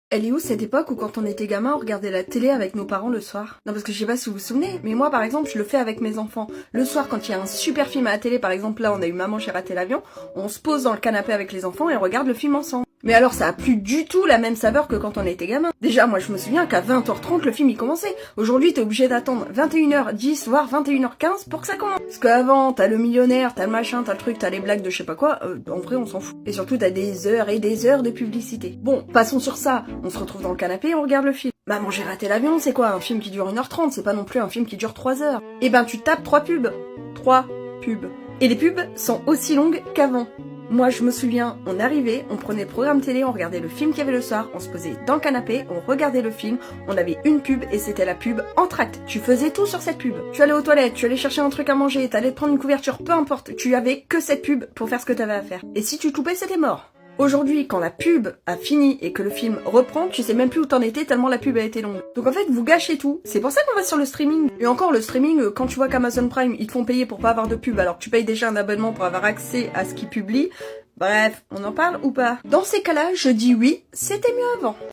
Elle est où cette époque où quand on était gamin, on regardait la télé avec nos parents le soir? Non, parce que je sais pas si vous vous souvenez, mais moi par exemple, je le fais avec mes enfants. Le soir, quand il y a un super film à la télé, par exemple là, on a eu Maman j'ai raté l'avion, on se pose dans le canapé avec les enfants et on regarde le film ensemble. Mais alors ça a plus du tout la même saveur que quand on était gamin. Déjà, moi je me souviens qu'à 20h30, le film il commençait. Aujourd'hui, t'es obligé d'attendre 21h10, voire 21h15 pour que ça commence. Parce qu'avant, t'as le millionnaire, t'as le machin, t'as le truc, t'as les blagues de je sais pas quoi, en vrai on s'en fout. Et surtout, t'as des heures et des heures de publicité. Bon, passons sur ça, on se retrouve dans le canapé et on regarde le film. Maman j'ai raté l'avion, c'est quoi? Un film qui dure 1h30, c'est pas non plus un film qui dure 3 heures. Eh ben tu tapes 3 pubs. 3 pubs. Et les pubs sont aussi longues qu'avant. Moi, je me souviens, on arrivait, on prenait le programme télé, on regardait le film qu'il y avait le soir, on se posait dans le canapé, on regardait le film, on avait une pub et c'était la pub Entr'acte. Tu faisais tout sur cette pub. Tu allais aux toilettes, tu allais chercher un truc à manger, t'allais te prendre une couverture, peu importe, tu avais que cette pub pour faire ce que t'avais à faire. Et si tu te loupais, c'était mort. Aujourd'hui, quand la pub a fini et que le film reprend, tu sais même plus où t'en étais tellement la pub a été longue. Donc en fait, vous gâchez tout. C'est pour ça qu'on va sur le streaming. Et encore, le streaming, quand tu vois qu'Amazon Prime, ils te font payer pour pas avoir de pub alors que tu payes déjà un abonnement pour avoir accès à ce qu'ils publient. Bref, on en parle ou pas? Dans ces cas-là, je dis oui, c'était mieux avant.